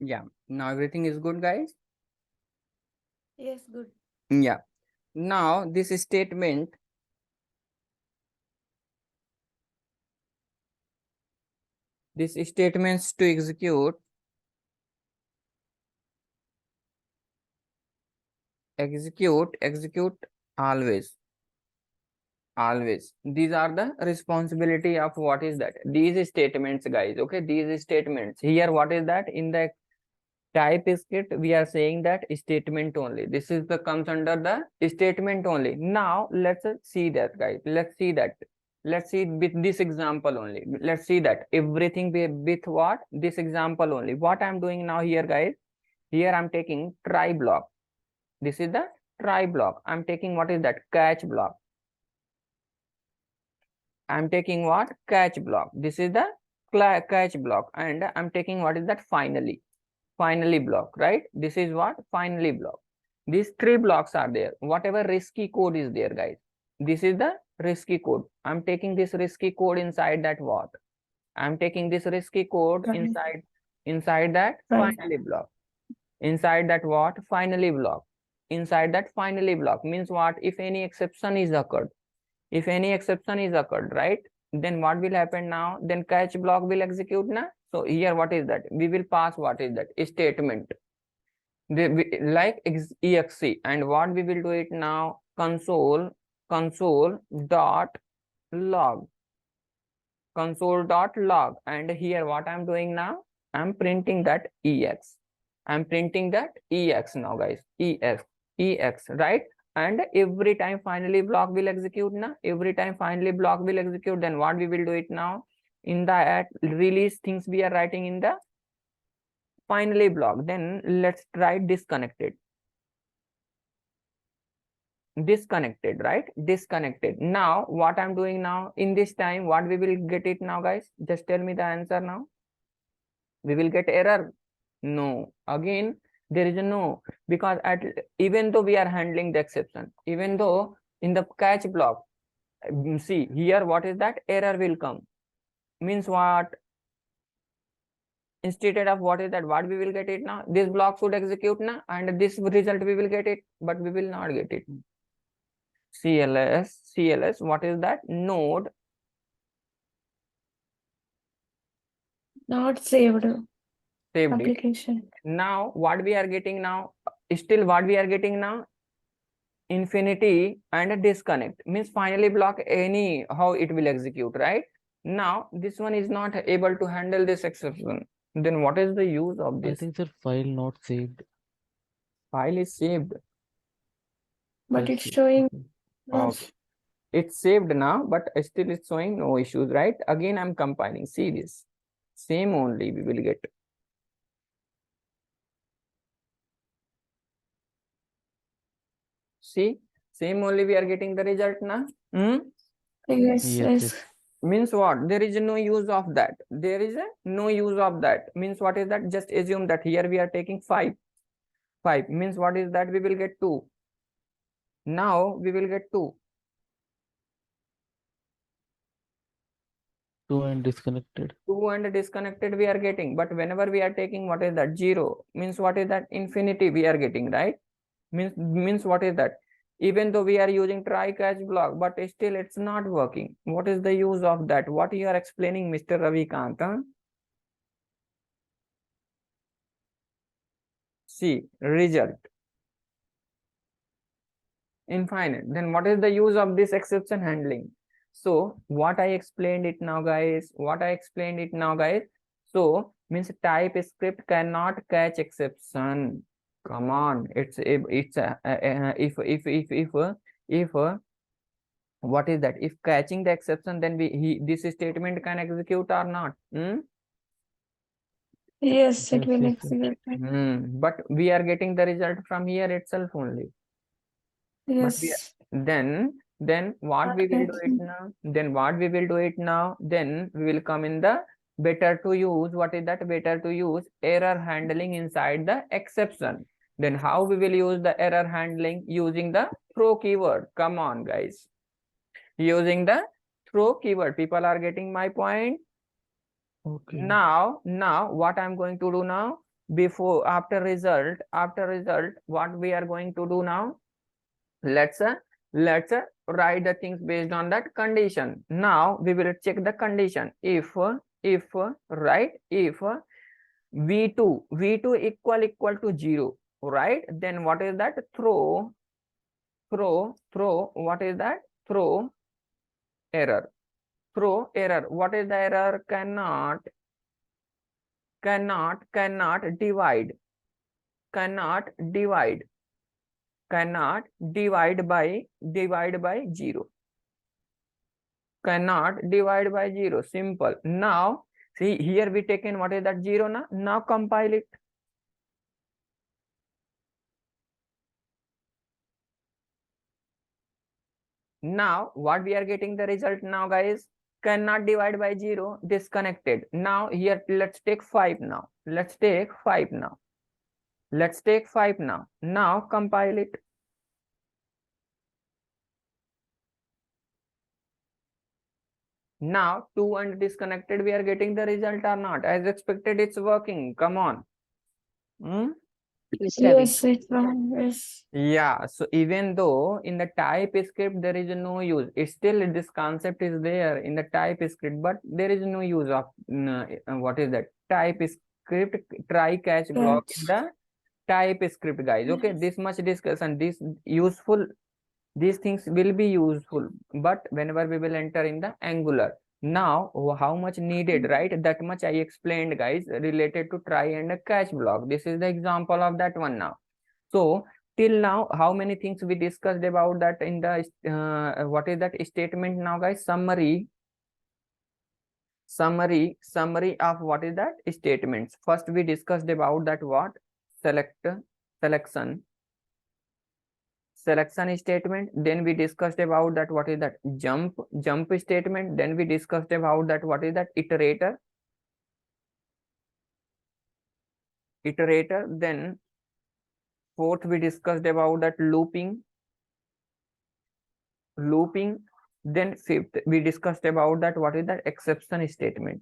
Yeah. Now everything is good, guys. Yes, good. Yeah. Now this statements to execute always. Always. These are the responsibility of what is that? These statements, guys. Okay, these statements. Here, what is that? In the TypeScript, we are saying that statement only. This is the comes under the statement only. Now let's see that, guys. Let's see that. Let's see with this example only. Let's see that everything with what? This example only. What I'm doing now here, guys. Here I'm taking try block. This is the try block. I'm taking what is that? Catch block. I'm taking what? Catch block. This is the catch block. And I'm taking what is that? Finally block, right? This is what? Finally block. These three blocks are there. Whatever risky code is there, guys. This is the risky code. I'm taking this risky code inside that what? I'm taking this risky code inside that finally block. Inside that what? Finally block. Inside that finally block means what? If any exception is occurred, right, then what will happen now? Then catch block will execute now. So here what is that? We will pass what is that? A statement like exe, and what we will do it now? Console dot log, and here what I'm doing now? I'm printing that ex. I'm printing that ex now, guys. Ex, right? And every time finally block will execute now. Every time finally block will execute, then what we will do it now? In the release things we are writing in the finally block. Then let's try disconnected, right? Disconnected. Now what I'm doing now? In this time, what we will get it now, guys? Just tell me the answer now. We will get error. No, again there is a no, because even though we are handling the exception, even though in the catch block, see here what is that? Error will come. Means what? Instead of what is that? What we will get it now? This block should execute now, and this result we will get it, but we will not get it. CLS, what is that? Node Not saved. saved it. Application. Now what we are getting now? Still what we are getting now? Infinity and disconnect means finally block, any how it will execute, right? Now this one is not able to handle this exception. Then what is the use of I this? think sir, file not saved. File is saved, But File it's saved. showing Okay. okay. It's saved now, but still it's showing no issues, right? Again I'm compiling. See this, same only we will get. See, same only we are getting the result now. Yes, Yes. Means what? There is no use of that. There is no use of that. Means what is that? Just assume that here we are taking 5 means what is that? We will get 2. Now we will get 2. 2 and disconnected. 2 and disconnected we are getting, but whenever we are taking what is that? 0 means what is that? Infinity we are getting, right? Means what is that? Even though we are using try catch block, but still it's not working. What is the use of that? What you are explaining, Mr. Ravikant? Huh? See, result infinite. Then what is the use of this exception handling? So what I explained it now, guys. So means TypeScript cannot catch exception. Come on, it's if what is that? If catching the exception, then this statement can execute or not? yes, it will Yes. execute. But we are getting the result from here itself only. But Yes. then what we will do it now? Then we will come in the better to use. What is that? Better to use error handling inside the exception. Then how we will use the error handling? Using the throw keyword. Come on, guys. Using the throw keyword. People are getting my point. Okay. Now what I'm going to do now? before after result, what we are going to do now? Let's write the things based on that condition. Now we will check the condition. If right, if v2 equal to 0, right, then what is that? Throw what is that? Throw error. What is the error? Cannot divide, cannot divide by 0, cannot divide by 0. Simple. Now see here we taken what is that? 0. Now compile it. Now what we are getting the result now, guys? Cannot divide by 0, disconnected. Now here let's take 5 now. Let's take 5 now. Now compile it. Now 2 and disconnected, we are getting the result or not? As expected, it's working. Come on. Yes, it's fine. Yes. Yeah, so even though in the TypeScript there is no use, it's still this concept is there in the TypeScript, but there is no use of what is that? TypeScript try catch block in the TypeScript, guys. Okay, this much discussion, this useful, these things will be useful, but whenever we will enter in the Angular. Now how much needed, right? That much I explained, guys, related to try and catch block. This is the example of that one now. So till now, how many things we discussed about that in the what is that statement now, guys? Summary of what is that? Statements. First we discussed about that what? Selection statement. Then we discussed about that what is that? Jump statement. Then we discussed about that what is that? Iterator. Then fourth we discussed about that looping. Then fifth we discussed about that what is that? Exception statement.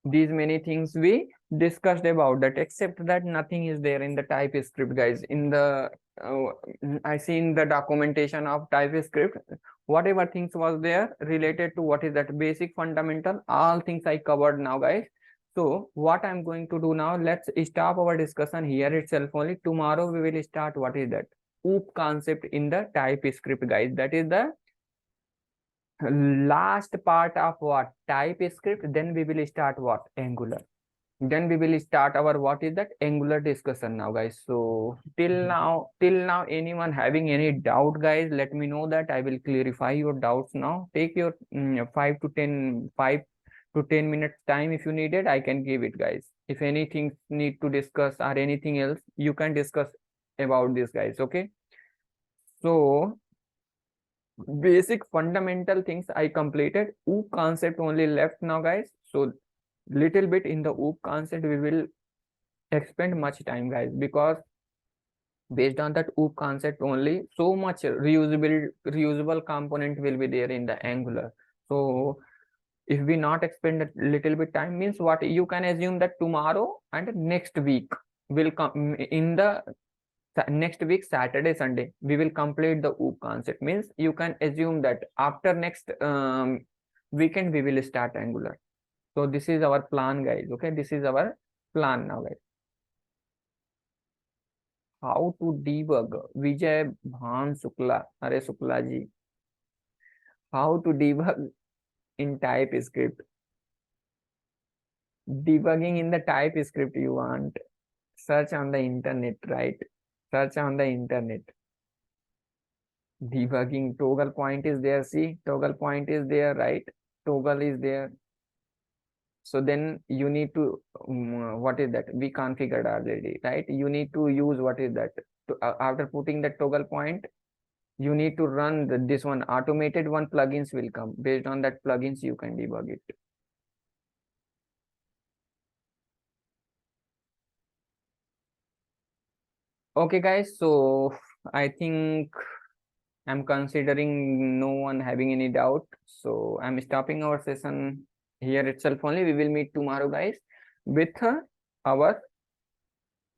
These many things we discussed about that, except that nothing is there in the TypeScript, guys. In the I see in the documentation of TypeScript, whatever things was there related to what is that basic fundamental, all things I covered now, guys. So what I'm going to do now, let's stop our discussion here itself only. Tomorrow we will start what is that OOP concept in the TypeScript, guys. That is the last part of what? TypeScript. Then we will start what? Angular. Then we will start our what is that? Angular discussion now, guys. So till now anyone having any doubt, guys, let me know that I will clarify your doubts now. Take your 5 to 10 minutes time. If you need it, I can give it, guys. If anything need to discuss or anything else, you can discuss about this, guys. Okay, so basic fundamental things I completed. OOP concept only left now, guys. So little bit in the OOP concept we will expend much time, guys, because based on that OOP concept only, so much reusable component will be there in the Angular. So if we not expend a little bit time, means what? You can assume that tomorrow and next week will come in the next week, Saturday, Sunday, we will complete the OOP concept. Means you can assume that after next weekend we will start Angular. So this is our plan, guys. Okay, this is our plan now, guys. How to debug? Vijay Bhan Sukla, Are Sukla ji. How to debug in TypeScript? Debugging in the TypeScript you want? Search on the internet, right? Search on the internet. Debugging toggle point is there. See, toggle point is there, right? Toggle is there. So then you need to what is that? We configured already, right? You need to use what is that? After putting the toggle point, you need to run this one automated one. Plugins will come. Based on that plugins, you can debug it. Okay, guys. So I think I'm considering no one having any doubt. So I'm stopping our session here itself only. We will meet tomorrow, guys. with our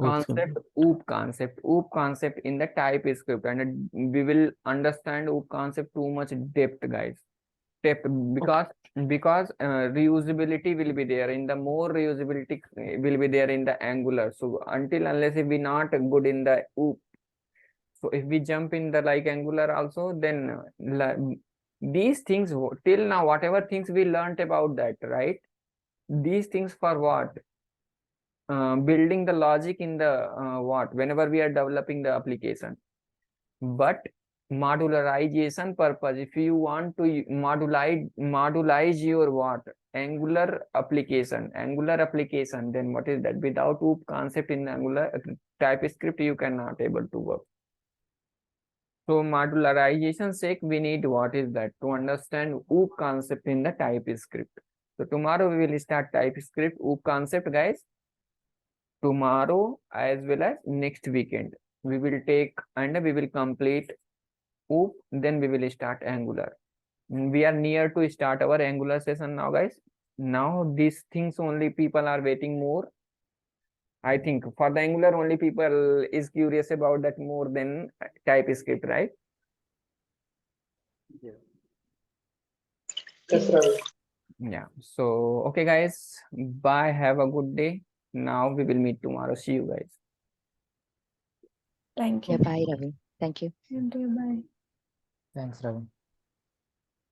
Oops, concept OOP concept in the TypeScript, and we will understand OOP concept too much depth, guys. Depth, because reusability will be there in the more reusability will be there in the Angular. So until unless if we not good in the OOP, so if we jump in the like Angular also, then these things till now whatever things we learned about that, right? These things for what? Building the logic in the what whenever we are developing the application. But modularization purpose, if you want to modulize your what angular application, then what is that? Without OOP concept in Angular TypeScript, you cannot able to work. So modularization sake, we need what is that to understand OOP concept in the TypeScript. So tomorrow we will start TypeScript OOP concept, guys. Tomorrow as well as next weekend we will take and we will complete OOP, then we will start Angular. We are near to start our Angular session now, guys. Now these things only people are waiting more. I think for the Angular only people is curious about that more than TypeScript, right? Yes, Ravi. Yeah. So okay, guys, bye, have a good day. Now we will meet tomorrow. See you, guys. Thank Yeah, you. bye, Ravi. Thank you. And bye. Thanks, Ravi.